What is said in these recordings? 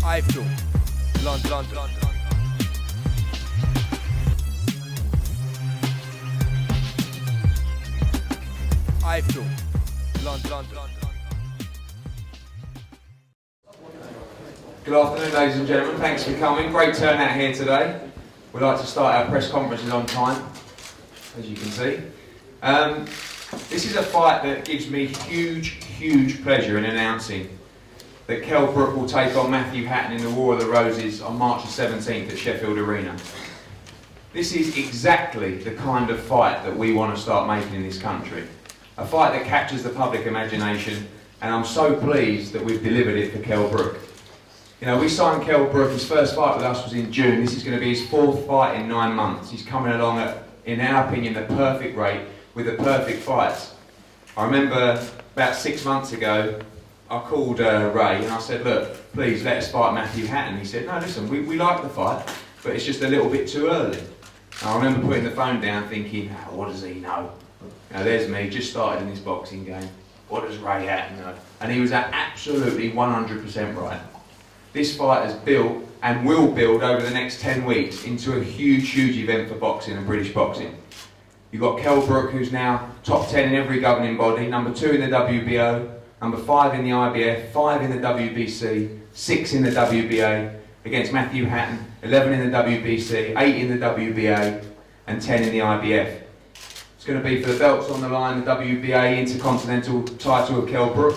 iFILM, London. iFILM, London. Good afternoon, ladies and gentlemen. Thanks for coming. Great turnout here today. We'd like to start our press conferences on time, as you can see. This is a fight that gives me huge pleasure in announcing that KELL BROOK will take on Matthew Hatton in the War of the Roses on March the 17th at Sheffield Arena. This is exactly the kind of fight that we want to start making in this country. A fight that captures the public imagination, and I'm so pleased that we've delivered it for KELL BROOK. You know, we signed KELL BROOK, his first fight with us was in June. This is going to be his fourth fight in 9 months. He's coming along at, in our opinion, the perfect rate with the perfect fights. I remember about 6 months ago, I called Ray and I said, look, please let us fight Matthew Hatton. He said, no, listen, we like the fight, but it's just a little bit too early. And I remember putting the phone down thinking, oh, what does he know? Now there's me, just started in this boxing game. What does Ray Hatton know? And he was absolutely 100% right. This fight has built and will build over the next 10 weeks into a huge event for boxing and British boxing. You've got KELL BROOK, who's now top 10 in every governing body, number 2 in the WBO, number 5 in the IBF, 5 in the WBC, 6 in the WBA, against Matthew Hatton, 11 in the WBC, 8 in the WBA, and 10 in the IBF. It's going to be for the belts on the line, the WBA Intercontinental title of KELL BROOK,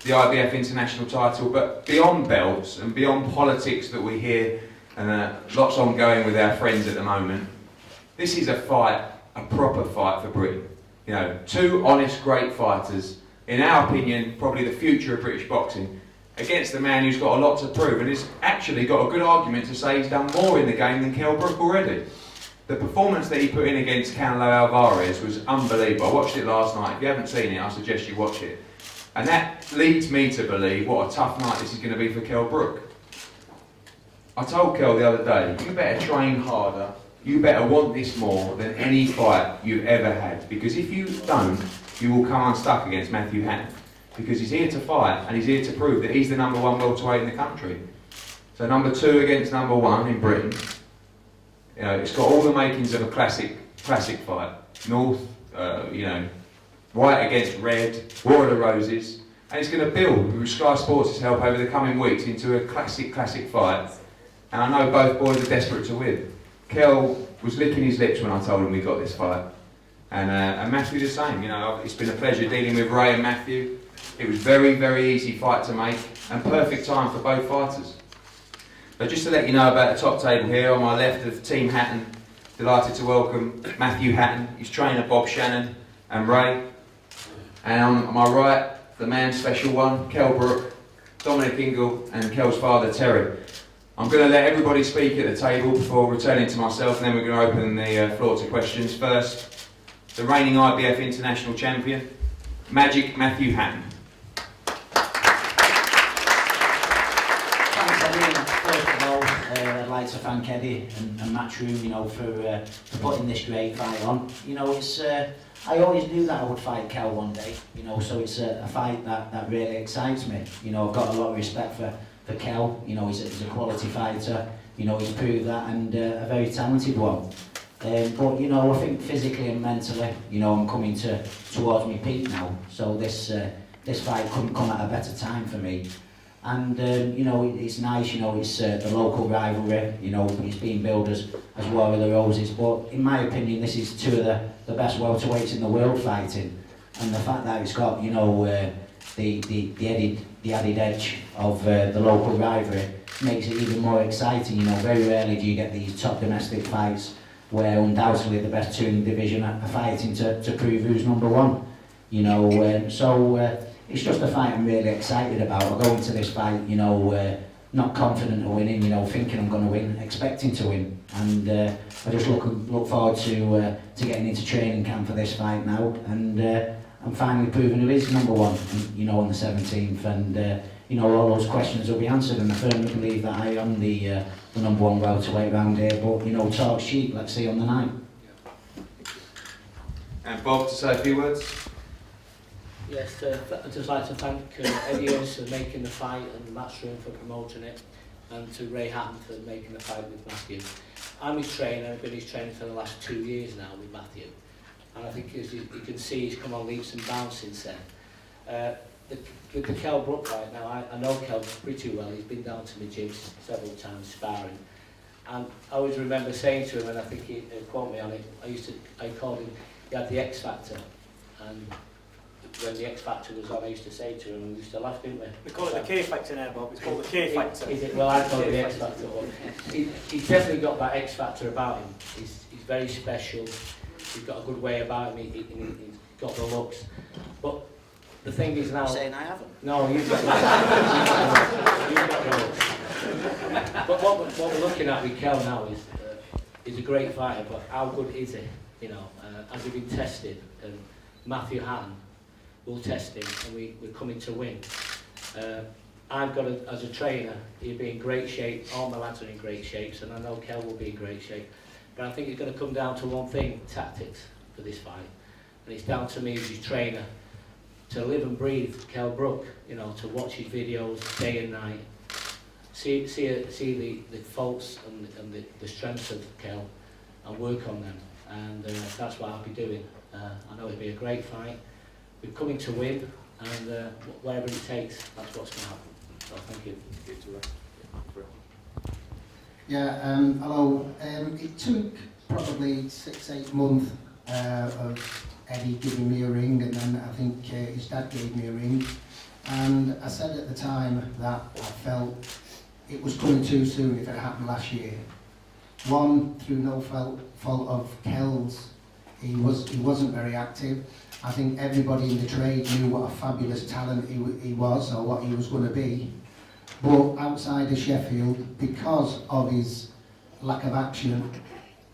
the IBF International title, but beyond belts and beyond politics that we hear, and lots ongoing with our friends at the moment, this is a fight, a proper fight for Britain. You know, 2 honest, great fighters, in our opinion, probably the future of British boxing, against a man who's got a lot to prove and has actually got a good argument to say he's done more in the game than KELL BROOK already. The performance that he put in against Canelo Alvarez was unbelievable. I watched it last night. If you haven't seen it, I suggest you watch it. And that leads me to believe what a tough night this is going to be for KELL BROOK. I told KELL the other day, you better train harder, you better want this more than any fight you've ever had, because if you don't, you will come unstuck against Matthew Hatton, because he's here to fight and he's here to prove that he's the number 1 welterweight in the country. So number 2 against number 1 in Britain. You know, it's got all the makings of a classic fight. North, you know, white against red, War of the Roses, and it's going to build with Sky Sports' help over the coming weeks into a classic fight. And I know both boys are desperate to win. KELL was licking his lips when I told him we got this fight. And Matthew the same. You know, it's been a pleasure dealing with Ray and Matthew. It was very easy fight to make and perfect time for both fighters. But just to let you know about the top table here, on my left of Team Hatton, delighted to welcome Matthew Hatton, his trainer Bob Shannon and Ray. And on my right, the man special one, KELL BROOK, Dominic Ingle and KELL's father Terry. I'm going to let everybody speak at the table before returning to myself, and then we're going to open the floor to questions. First, the reigning IBF International Champion, Magic Matthew Hatton. Thanks, Eddie. First of all, I'd like to thank Eddie and MATCHROOM, you know, for putting this great fight on. You know, it's I always knew that I would fight KELL one day, you know, so it's a fight that really excites me. You know, I've got a lot of respect for KELL. You know, he's a quality fighter, you know, he's proved that, and a very talented one. But, you know, I think physically and mentally, you know, I'm coming towards my peak now, so this fight couldn't come at a better time for me. And, you know, it's nice, you know, it's the local rivalry, you know, it's being billed as War of the Roses, but in my opinion, this is 2 of the best welterweights in the world fighting. And the fact that it's got, you know, the added edge of the local rivalry makes it even more exciting. You know, very rarely do you get these top domestic fights where undoubtedly the best 2 in the division are fighting to prove who's number 1. You know, so it's just a fight I'm really excited about. I go into this fight, you know, not confident of winning, you know, thinking I'm going to win, expecting to win, and I just look forward to getting into training camp for this fight now, and I'm finally proving who is number 1, you know, on the 17th, and you know, all those questions will be answered, and I firmly believe that I am the number 1 welterweight round here. But you know, talk's cheap. Let's see on the night. And Bob, to say a few words. Yes, I'd just like to thank Eddie for making the fight and MATCHROOM for promoting it. and to Ray Hatton for making the fight with Matthew. I'm his trainer, I've been his trainer for the last 2 years now with Matthew. And I think as you can see, he's come on leaps and bounds since then. With the KELL BROOK fight now, I know KELL pretty well. He's been down to my gym several times sparring. And I always remember saying to him, and I think he quote me on it, I called him, he had the X Factor. And when the X Factor was on, I used to say to him, we used to laugh, didn't we? We call it the K Factor now, Bob. It's called the K Factor. Is it? Well, I call it the X Factor. He's definitely got that X Factor about him. He's very special. He's got a good way about him. He's got the looks. But the thing is now... You're saying I haven't? No, you've got the looks. But what we're looking at with KELL now is he's a great fighter, but how good is he? You know, has he been tested? And Matthew Hatton will test him, and we're coming to win. I've got, as a trainer, he'll be in great shape. All my lads are in great shape, and I know KELL will be in great shape. But I think it's going to come down to one thing: tactics for this fight. And it's down to me as his trainer to live and breathe KELL BROOK. You know, to watch his videos day and night, see the faults and the strengths of KELL, and work on them. And that's what I'll be doing. I know it'll be a great fight. We're coming to win, and wherever it takes, that's what's going to happen. So thank you. Yeah, hello. It took probably 6-8 months of Eddie giving me a ring, and then I think his dad gave me a ring. And I said at the time that I felt it was coming too soon if it happened last year. One, through no fault of KELL's, he wasn't very active. I think everybody in the trade knew what a fabulous talent he was, or what he was going to be. But outside of Sheffield, because of his lack of action,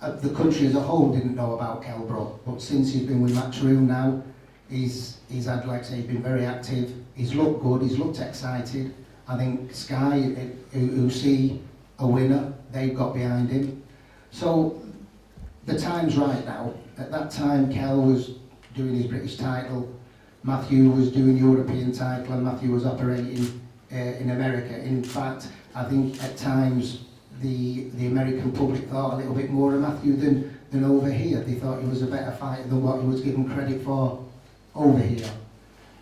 the country as a whole didn't know about KELL BROOK. But since he's been with MATCHROOM now, he's had, like I say, he's been very active. He's looked good, he's looked excited. I think Sky, who see a winner, they've got behind him. So the time's right now. At that time, KELL was doing his British title, Matthew was doing European title, and Matthew was operating in America. In fact, I think at times the American public thought a little bit more of Matthew than over here. They thought he was a better fighter than what he was given credit for over here.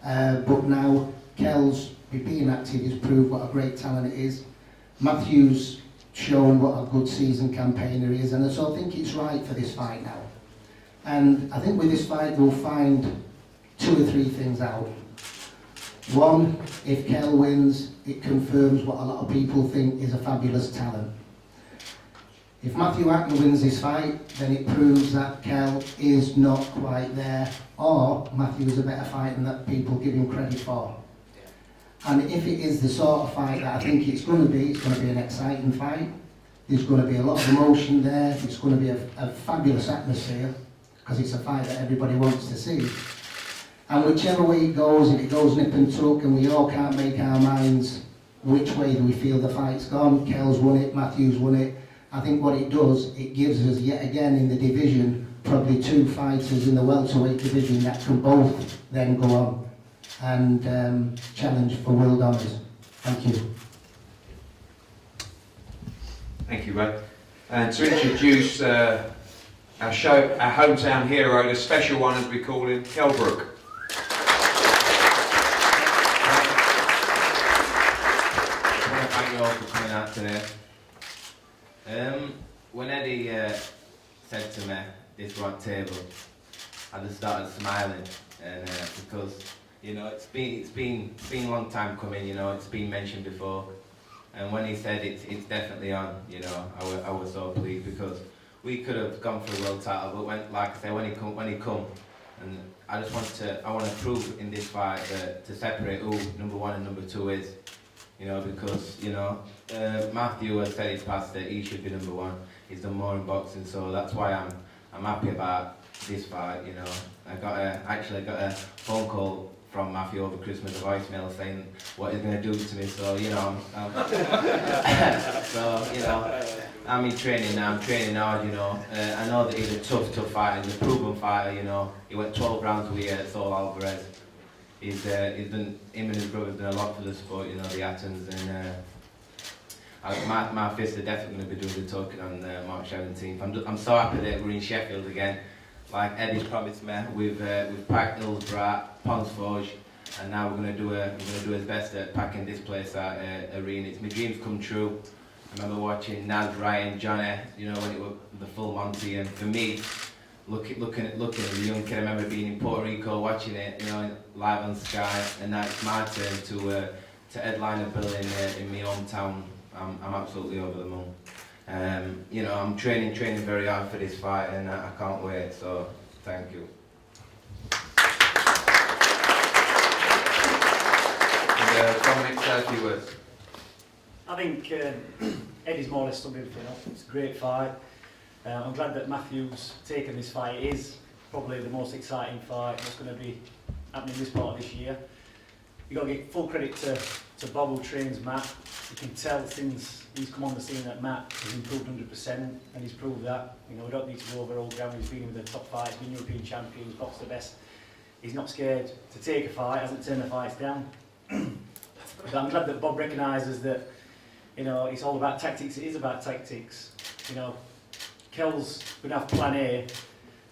But now KELL's being active has proved what a great talent it is. Matthew's shown what a good seasoned campaigner he is, and so I think it's right for this fight now. And I think with this fight we'll find 2 or 3 things out. One, if KELL wins, it confirms what a lot of people think is a fabulous talent. If Matthew Hatton wins this fight, then it proves that KELL is not quite there, or Matthew is a better fighter than that people give him credit for. And if it is the sort of fight that I think it's going to be an exciting fight. There's going to be a lot of emotion there. It's going to be a fabulous atmosphere, because it's a fight that everybody wants to see. And whichever way it goes, if it goes nip and tuck and we all can't make our minds which way do we feel the fight's gone, KELL's won it, Matthew's won it, I think what it does, it gives us yet again in the division probably 2 fighters in the welterweight division that can both then go on and challenge for world honours. Thank you. Thank you, Ray. And to introduce our hometown hero, the special one as we call him, KELL BROOK. I want to thank you all for coming out today. When Eddie said to me, this round table, I just started smiling, and because you know it's been a long time coming. You know, it's been mentioned before, and when he said it's definitely on, you know, I was so pleased, because we could have gone for a world title, but when, like I said, when he come, and I want to prove in this fight that to separate who number 1 and number 2 is, you know, because you know Matthew has said it's past that he should be number 1. He's done more in boxing, so that's why I'm happy about this fight. You know, I actually got a phone call from Matthew over Christmas, a voicemail saying what he's going to do to me. So you know, so you know, I'm in training now. I'm training hard. You know, I know that he's a tough fighter. He's a proven fighter. You know, he went 12 rounds with Saul Alvarez. He's done. Him and his brother's done a lot for the sport. You know, the Hattons, and My fists are definitely going to be doing the talking on March 17th. I'm so happy that we're in Sheffield again. Like Eddie's promised me, we've packed Hillsborough, Ponsforge, and now we're going to do his best at packing this place at Arena. It's my dreams come true. I remember watching Naz, Ryan, Johnny, you know, when it was the full Monty, and for me, looking at the young kid, I remember being in Puerto Rico watching it, you know, live on Sky, and now it's my turn to headline a bill in my hometown. I'm absolutely over the moon. You know, I'm training very hard for this fight, and I can't wait. So, thank you. And, Dominic, say a few words. I think Eddie's more or less summed everything up. It's a great fight. I'm glad that Matthew's taken this fight. It is probably the most exciting fight that's going to be happening this part of this year. You've got to give full credit to Bob, who trains Matt. You can tell since he's come on the scene that Matt has improved 100%, and he's proved that. You know, we don't need to go over old ground. He's been in the top fights, been European champion, he's boxed the best. He's not scared to take a fight, hasn't turned the fights down. But I'm glad that Bob recognises that, you know, it's all about tactics. It is about tactics. You know, Kell's going to have plan A,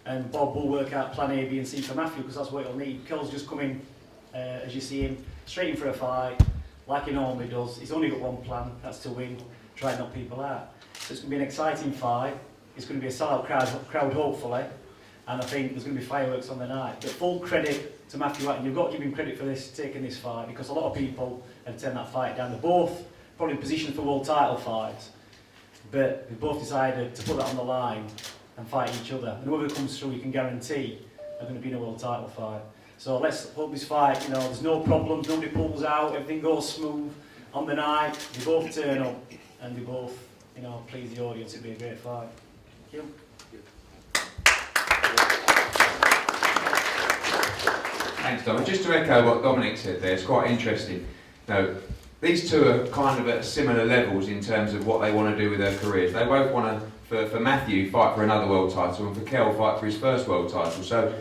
and Bob will work out plan A, B and C for Matthew, because that's what he'll need. Kell's just coming, as you see him, straight in for a fight, like he normally does. He's only got one plan, that's to win, try and knock people out. So it's going to be an exciting fight. It's going to be a sellout crowd hopefully, and I think there's going to be fireworks on the night. But full credit to Matthew Hatton. You've got to give him credit for this, taking this fight, because a lot of people have turned that fight down. They're both probably positioned for world title fights, but they both decided to put that on the line and fight each other. And whoever comes through, you can guarantee are going to be in a world title fight. So let's hope this fight, you know, there's no problems, nobody pulls out, everything goes smooth on the night. They both turn up and they both, you know, please the audience. It'll be a great fight. Thank you. Thanks, Dominic. Just to echo what Dominic said there, it's quite interesting. Now, these two are kind of at similar levels in terms of what they want to do with their careers. They both want to, for Matthew, fight for another world title, and for Kell, fight for his first world title. So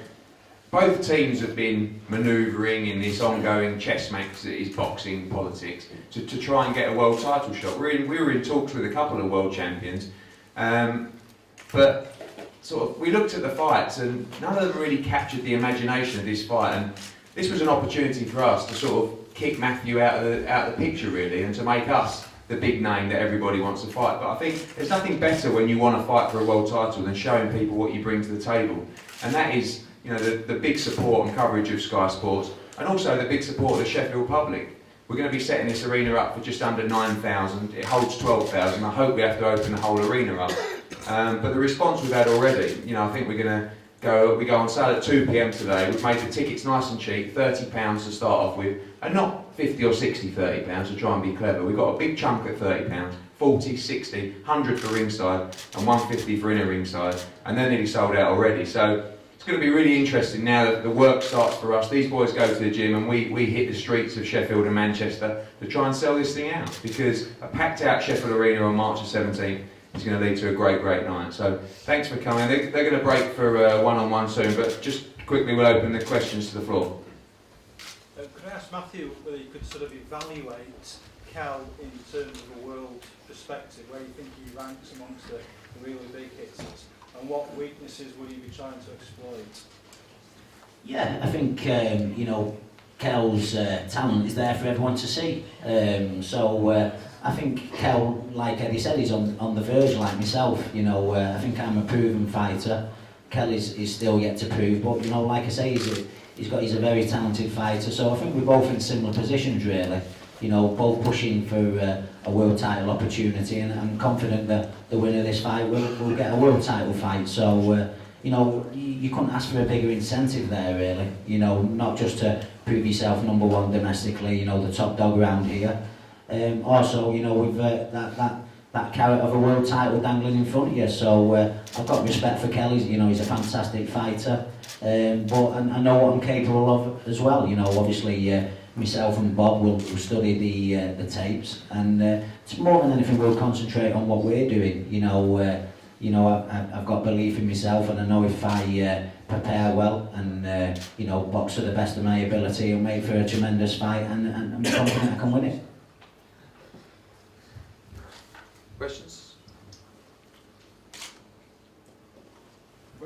both teams have been manoeuvring in this ongoing chess match that is boxing politics to try and get a world title shot. We were in talks with a couple of world champions, but sort of we looked at the fights and none of them really captured the imagination of this fight. And this was an opportunity for us to sort of kick Matthew out of the picture really, and to make us the big name that everybody wants to fight. But I think there's nothing better when you want to fight for a world title than showing people what you bring to the table, and that is, you know, the big support and coverage of Sky Sports, and also the big support of the Sheffield public. We're going to be setting this arena up for just under 9,000. It holds 12,000. I hope we have to open the whole arena up. But the response we've had already, you know, I think we're going to we go on sale at 2 PM today. We've made the tickets nice and cheap, £30 to start off with, and not 50 or 60 £30 to try and be clever. We've got a big chunk at £30, 40, 60, 100 for ringside, and 150 for inner ringside, and they're nearly sold out already. So it's going to be really interesting now that the work starts for us. These boys go to the gym and we hit the streets of Sheffield and Manchester to try and sell this thing out, because a packed out Sheffield Arena on March the 17th is going to lead to a great, great night. So thanks for coming. They're going to break for one-on-one soon, but just quickly we'll open the questions to the floor. Could I ask Matthew whether you could sort of evaluate Kell in terms of a world perspective, where you think he ranks amongst the really big hitters, and what weaknesses will you be trying to exploit? Yeah, I think you know, Kell's talent is there for everyone to see. I think Kell, like Eddie said, is on the verge like myself. You know, I think I'm a proven fighter. Kell is still yet to prove, but you know, like I say, he's a very talented fighter. So I think we're both in similar positions really. You know, both pushing for a world title opportunity, and I'm confident that the winner of this fight will get a world title fight. So you know, you couldn't ask for a bigger incentive there really. You know, not just to prove yourself number one domestically, you know, the top dog around here. Also, you know, with that carrot of a world title dangling in front of you. So I've got respect for Kell. You know, he's a fantastic fighter. But I know what I'm capable of as well. You know, obviously myself and Bob will study the tapes, and it's more than anything we'll concentrate on what we're doing. You know, I've got belief in myself, and I know if I prepare well and you know, box to the best of my ability, it'll make for a tremendous fight, and I'm confident I can win it.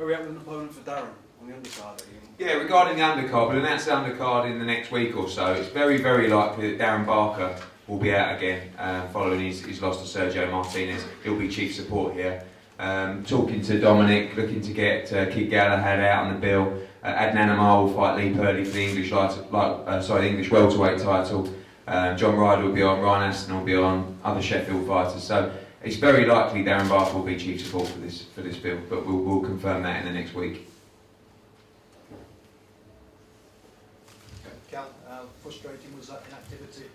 we having an opponent for Darren on the undercard? Yeah, regarding the undercard, we'll announce the undercard in the next week or so. It's very, very likely that Darren Barker will be out again following his loss to Sergio Martinez. He'll be chief support here. Talking to Dominic, looking to get Kid Galahad out on the bill. Adnan Amar will fight Lee Purley for the English English welterweight title. John Ryder will be on, Ryan Aston will be on, other Sheffield fighters. So it's very likely Darren Barker will be chief support for this bill, but we'll confirm that in the next week. Cal, how frustrating was that inactivity?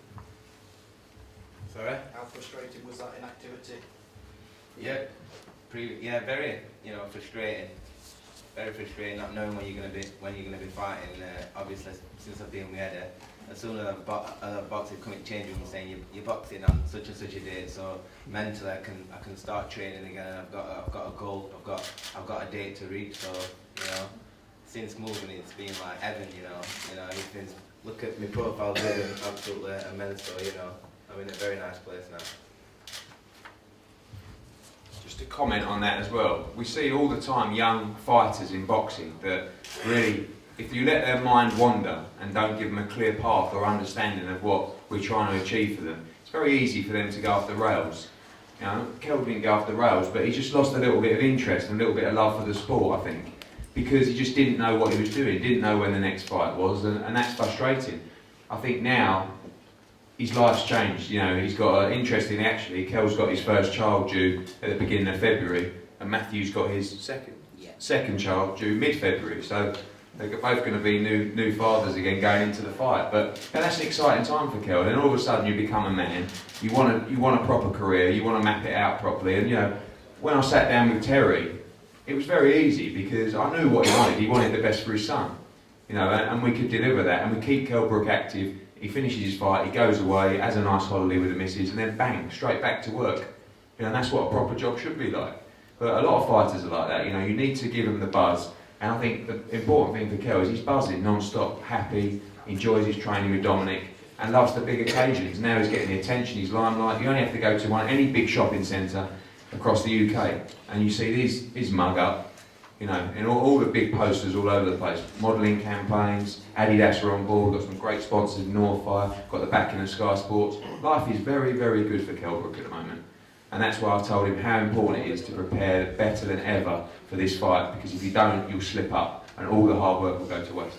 Sorry? How frustrating was that inactivity? Yeah, very, frustrating. Very frustrating not knowing when you're gonna be fighting. Obviously, since I've been with Eddie, as soon as I've boxed, come in change room saying you're boxing on such and such a date. So mentally, I can start training again. And I've got a goal. I've got a date to reach. So since moving, it's been like heaven. It's been, look at my profile, living absolutely immense. So I'm in a very nice place now. Just to comment on that as well, we see all the time young fighters in boxing that really, if you let their mind wander and don't give them a clear path or understanding of what we're trying to achieve for them, it's very easy for them to go off the rails. Kell didn't go off the rails, but he just lost a little bit of interest and a little bit of love for the sport, I think, because he just didn't know what he was doing, didn't know when the next fight was, and that's frustrating. I think now his life's changed. He's got interesting actually. Kell's got his first child due at the beginning of February, and Matthew's got his second child due mid-February. So they're both going to be new fathers again going into the fight. But that's an exciting time for Kell. And all of a sudden you become a man. You want a proper career. You want to map it out properly. And when I sat down with Terry, it was very easy because I knew what he wanted. He wanted the best for his son. And we could deliver that. And we keep KELL BROOK active. He finishes his fight, he goes away, has a nice holiday with the missus, and then bang, straight back to work. And that's what a proper job should be like. But a lot of fighters are like that. You need to give them the buzz. And I think the important thing for Kell is he's buzzing non-stop, happy, enjoys his training with Dominic, and loves the big occasions. Now he's getting the attention, he's limelight. You only have to go to any big shopping centre across the UK, and you see his mug up. In all the big posters all over the place, modelling campaigns, Adidas are on board, got some great sponsors, Northfire, got the backing of Sky Sports. Life is very, very good for KELL BROOK at the moment. And that's why I told him how important it is to prepare better than ever for this fight, because if you don't, you'll slip up and all the hard work will go to waste.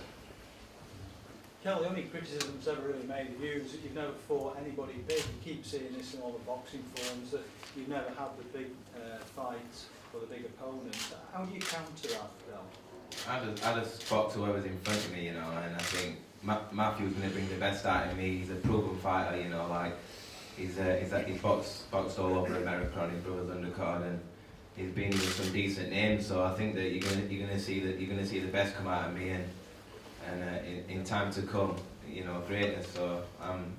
Kel, the only criticisms ever really made of you is that you've never fought anybody big. You keep seeing this in all the boxing forums, that you've never had the big fights or the big opponents. How do you counter that, Kel? I just box whoever's in front of me, and I think Matthew's going to bring the best out of me. He's a proven fighter, he's boxed all over America on his brother's undercard, and he's been with some decent names. So I think that you're going to see the best come out of me, and in time to come, greatness. So I'm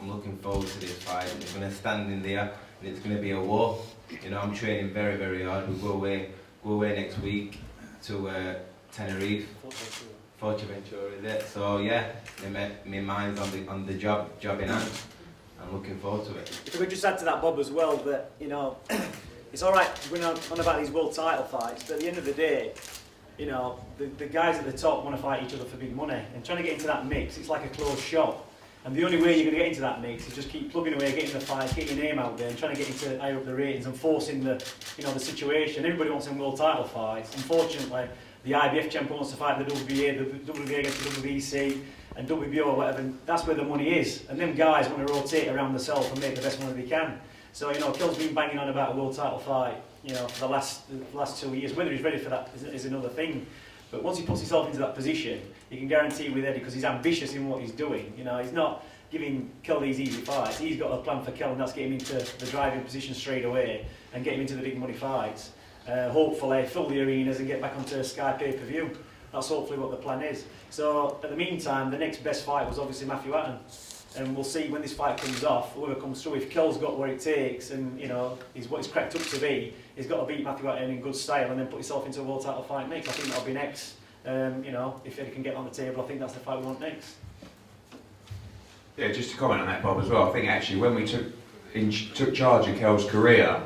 looking forward to this fight. It's going to stand in there, and it's going to be a war. I'm training very, very hard. We'll go away next week to Tenerife, Fuerteventura, is it? So yeah, my mind's on the job in hand. I'm looking forward to it. If I could just add to that, Bob, as well, that it's all right going on about these world title fights, but at the end of the day, the guys at the top want to fight each other for big money, and trying to get into that mix, it's like a closed shop. And the only way you're going to get into that mix is just keep plugging away, getting the fights, getting your name out there, and trying to get into higher up the ratings and forcing the situation. Everybody wants some world title fights. Unfortunately, the IBF champion wants to fight the WBA, the WBA against the WBC, and WBO or whatever. And that's where the money is. And them guys want to rotate around themselves and make the best money they can. So Kell's been banging on about a world title fight, for the last 2 years. Whether he's ready for that is another thing. But once he puts himself into that position, you can guarantee with Eddie, because he's ambitious in what he's doing. He's not giving Kell these easy fights. He's got a plan for Kell, and that's getting him into the driving position straight away and get him into the big money fights. Hopefully fill the arenas and get back onto Sky pay-per-view. That's hopefully what the plan is. So at the meantime, the next best fight was obviously Matthew Hatton. And we'll see when this fight comes off, whoever comes through. If Kell's got what it takes and he's what he's cracked up to be, he's got to beat Matthew Hatton in good style and then put himself into a world title fight next. I think that'll be next. If Eddie can get on the table, I think that's the fight we want next. Yeah, just to comment on that, Bob, as well. I think actually when we took charge of Kell's career,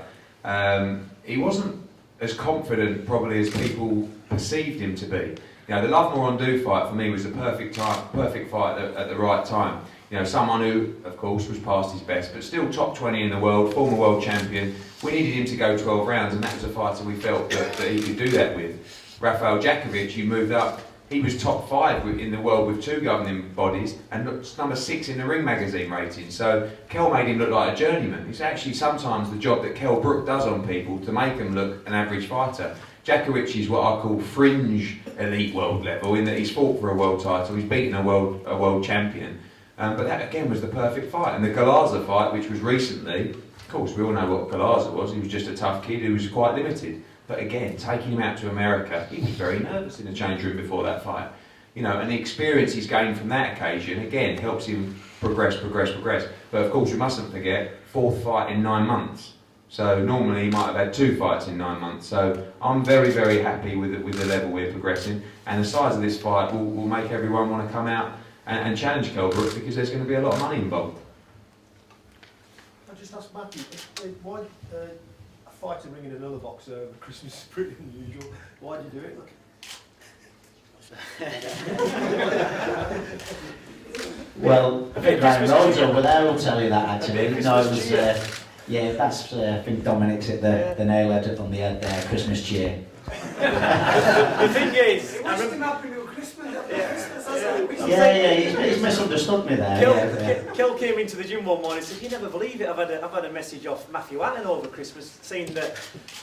he wasn't as confident probably as people perceived him to be. You know, the Lovemore Undo fight for me was the perfect fight at the right time. You know, someone who, of course, was past his best, but still top 20 in the world, former world champion. We needed him to go 12 rounds, and that was a fighter we felt that he could do that with. Rafael Djakovic, he moved up. He was top 5 in the world with 2 governing bodies, and number 6 in the Ring magazine rating. So KELL made him look like a journeyman. It's actually sometimes the job that KELL Brooke does on people to make them look an average fighter. Djakovic is what I call fringe elite world level, in that he's fought for a world title, he's beaten a world champion. But that again was the perfect fight. And the Galaza fight, which was recently, of course we all know what Galaza was, he was just a tough kid who was quite limited. But again, taking him out to America, he was very nervous in the change room before that fight. You know, and the experience he's gained from that occasion, again, helps him progress. But of course we mustn't forget, 4th fight in 9 months. So normally he might have had 2 fights in 9 months. So I'm very, very happy with the level we're progressing. And the size of this fight will make everyone want to come out and challenge KELL Brooke, because there's going to be a lot of money involved. I just asked Matthew, why a fighter ringing another boxer over Christmas is pretty unusual. Why do you do it? Well, Ryan Rhodes over there will tell you that actually. No, it was, yeah, that's, I think Dominic's hit the nail on the head there, Christmas cheer. The thing is, It wasn't happening at Christmas. He's misunderstood me there. KELL came into the gym one morning and said, "You never believe it, I've had a message off Matthew Hatton over Christmas saying that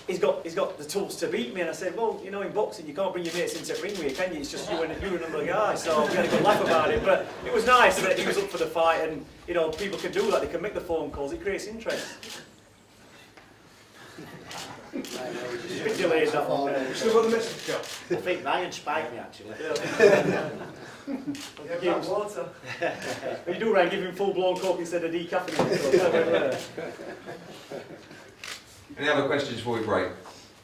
he's got the tools to beat me." And I said, "Well, you know, in boxing you can't bring your mates into the ring with you, can you? It's just you and another guy." So we had a good laugh about it. But it was nice that he was up for the fight, and you know, people can do that. They can make the phone calls. It creates interest. It's a bit delayed that one. Still got the message, Kel? I think Ryan spiked me actually. Water. You do, Ryan, give him full-blown coke instead of decaffeinated. Any other questions before we break?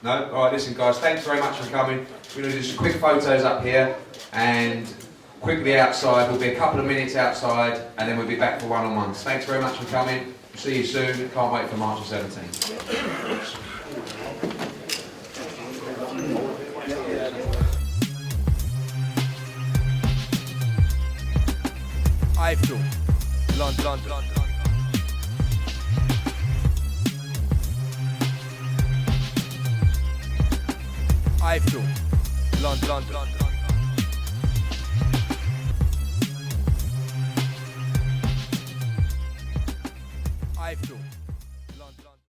No? Alright, listen guys, thanks very much for coming. We're going to do some quick photos up here and quickly outside. We'll be a couple of minutes outside and then we'll be back for one-on-ones. Thanks very much for coming. See you soon. Can't wait for March the 17th. iFILM. London. iFILM. London. iFILM. London.